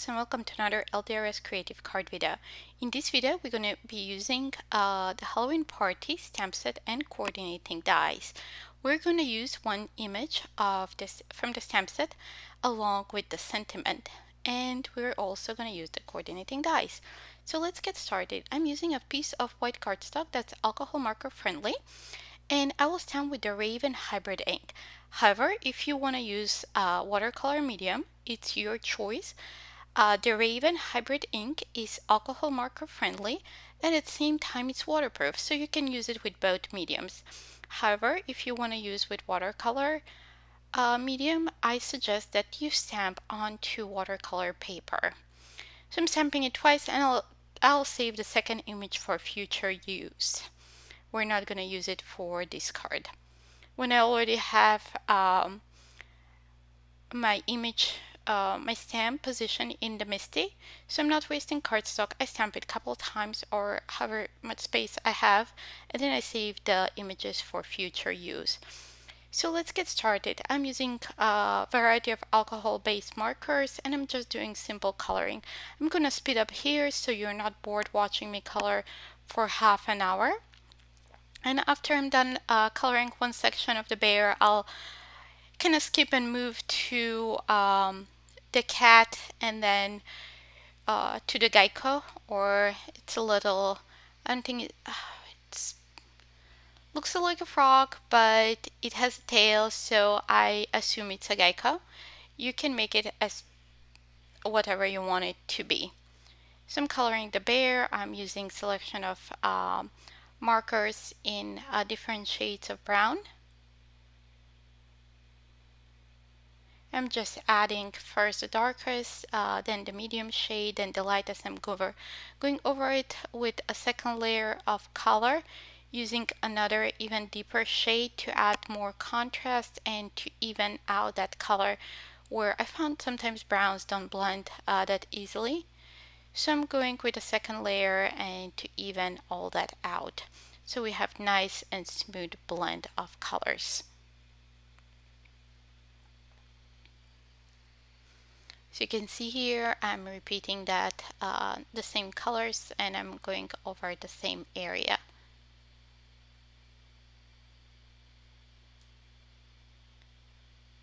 guys, and welcome to another LDRS creative card video. In this video we're going to be using the Halloween party stamp set and coordinating dies. We're going to use one image of this from the stamp set along with the sentiment, and we're also going to use the coordinating dies. So let's get started. I'm using a piece of white cardstock that's alcohol marker friendly, and I will stamp with the Raven hybrid ink. However, if you want to use watercolor medium, it's your choice. The Raven hybrid ink is alcohol marker friendly, and at the same time it's waterproof, so you can use it with both mediums. However, if you want to use with watercolor medium, I suggest that you stamp onto watercolor paper. So I'm stamping it twice, and I'll save the second image for future use. We're not going to use it for this card. When I already have my image, my stamp position in the MISTI, so I'm not wasting cardstock. I stamp it a couple of times or however much space I have, and then I save the images for future use. So let's get started. I'm using a variety of alcohol-based markers, and I'm just doing simple coloring. I'm gonna speed up here so you're not bored watching me color for half an hour. And after I'm done coloring one section of the bear, I'll kind of skip and move to the cat, and then to the gecko, or it's a little, I don't think it looks like a frog, but it has a tail, so I assume it's a gecko. You can make it as whatever you want it to be. So I'm coloring the bear. I'm using selection of markers in different shades of brown. I'm just adding first the darkest, then the medium shade, then the lightest. I'm going over it with a second layer of color, using another even deeper shade to add more contrast and to even out that color, where I found sometimes browns don't blend that easily. So I'm going with a second layer and to even all that out, so we have nice and smooth blend of colors. So you can see here I'm repeating that the same colors, and I'm going over the same area.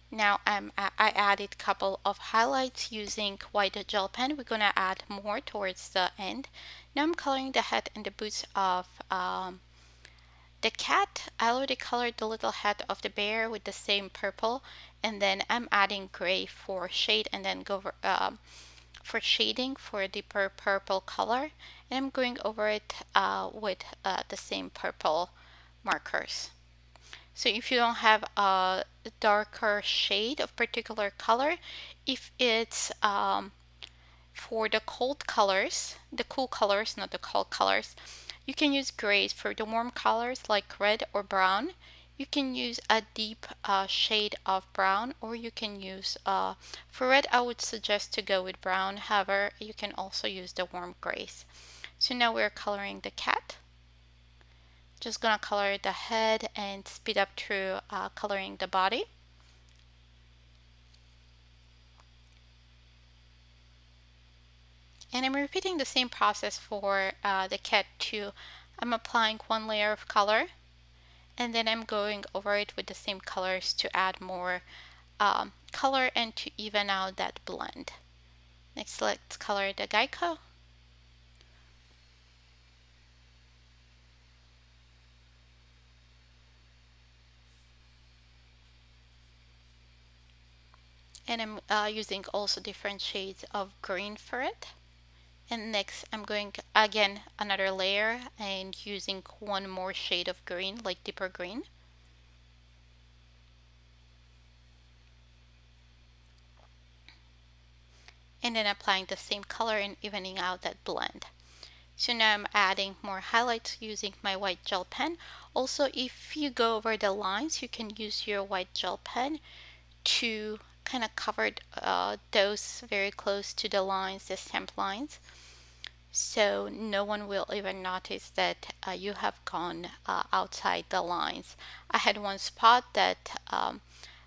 Now I added a couple of highlights using white gel pen. We're gonna add more towards the end. Now I'm coloring the head and the boots of the cat. I already colored the little head of the bear with the same purple, and then I'm adding gray for shade, and then go over, for shading for a deeper purple color, and I'm going over it with the same purple markers. So if you don't have a darker shade of particular color, if it's for the cold colors, the cool colors, not the cold colors, you can use grays. For the warm colors like red or brown, you can use a deep shade of brown, or you can use, for red I would suggest to go with brown. However, you can also use the warm grays. So now we're coloring the cat. Just gonna color the head and speed up through coloring the body. And I'm repeating the same process for the cat too. I'm applying one layer of color, and then I'm going over it with the same colors to add more color and to even out that blend. Next, let's color the gecko. And I'm using also different shades of green for it. And next I'm going again another layer and using one more shade of green, like deeper green. And then applying the same color and evening out that blend. So now I'm adding more highlights using my white gel pen. Also, if you go over the lines, you can use your white gel pen to kind of cover those very close to the lines, the stamp lines, so no one will even notice that you have gone outside the lines. I had one spot that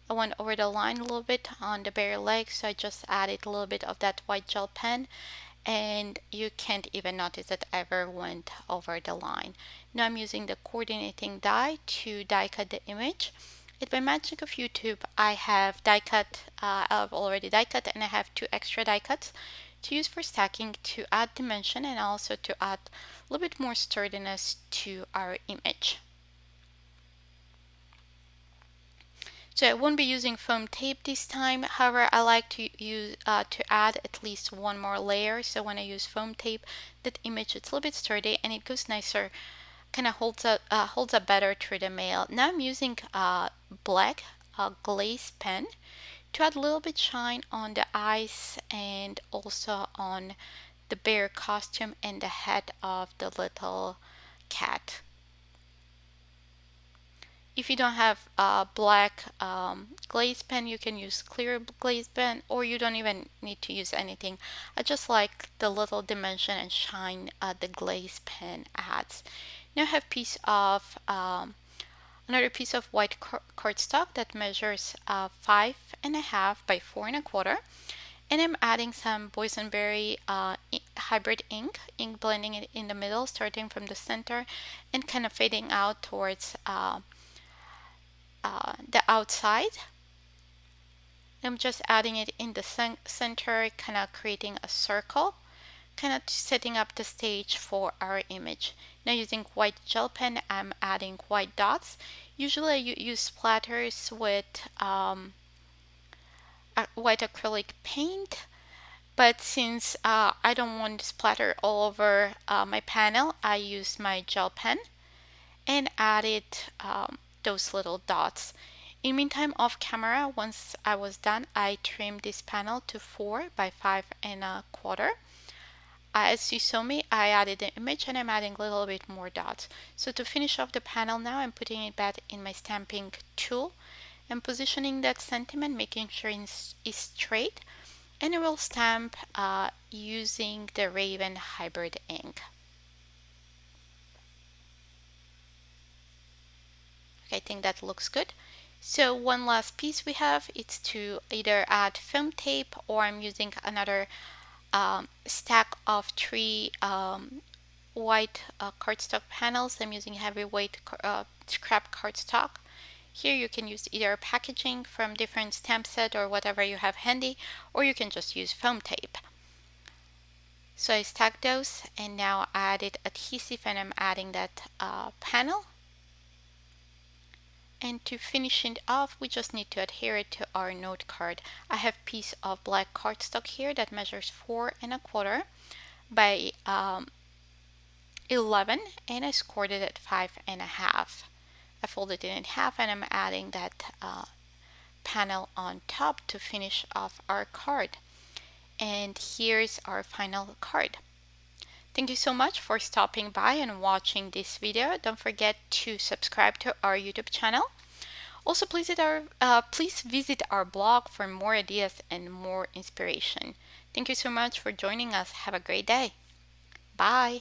I went over the line a little bit on the bare leg, so I just added a little bit of that white gel pen, and you can't even notice that I ever went over the line. Now I'm using the coordinating die to die cut the image. It's by magic of YouTube. I have die cut, I've already die cut, and I have 2 extra die cuts to use for stacking to add dimension and also to add a little bit more sturdiness to our image. So I won't be using foam tape this time. However, I like to use to add at least one more layer. So when I use foam tape, that image it's a little bit sturdy and it goes nicer, kind of holds up better through the mail. Now I'm using black glaze pen to add a little bit shine on the eyes and also on the bear costume and the head of the little cat. If you don't have a black glaze pen, you can use clear glaze pen, or you don't even need to use anything. I just like the little dimension and shine the glaze pen adds. Now I have another piece of white cardstock that measures 5.5 by 4.25, and I'm adding some Boysenberry hybrid ink blending it in the middle, starting from the center and kind of fading out towards the outside. I'm just adding it in the center, kind of creating a circle, kind of setting up the stage for our image. Now using white gel pen, I'm adding white dots. Usually I use splatters with white acrylic paint, but since I don't want to splatter all over my panel, I use my gel pen and added those little dots. In meantime, off camera, once I was done, I trimmed this panel to 4 by 5.25. As you saw me, I added the image and I'm adding a little bit more dots. So to finish off the panel now, I'm putting it back in my stamping tool and positioning that sentiment, making sure it's straight, and I will stamp using the Raven hybrid ink. Okay, I think that looks good. So one last piece we have, it's to either add film tape, or I'm using another stack of 3 white cardstock panels. I'm using heavyweight scrap cardstock. Here you can use either packaging from different stamp set or whatever you have handy, or you can just use foam tape. So I stacked those, and now I added adhesive and I'm adding that panel. And to finish it off, we just need to adhere it to our note card. I have a piece of black cardstock here that measures 4.25 by 11, and I scored it at 5.5. I folded it in half and I'm adding that panel on top to finish off our card. And here's our final card. Thank you so much for stopping by and watching this video. Don't forget to subscribe to our YouTube channel. Also, please visit our blog for more ideas and more inspiration. Thank you so much for joining us. Have a great day. Bye.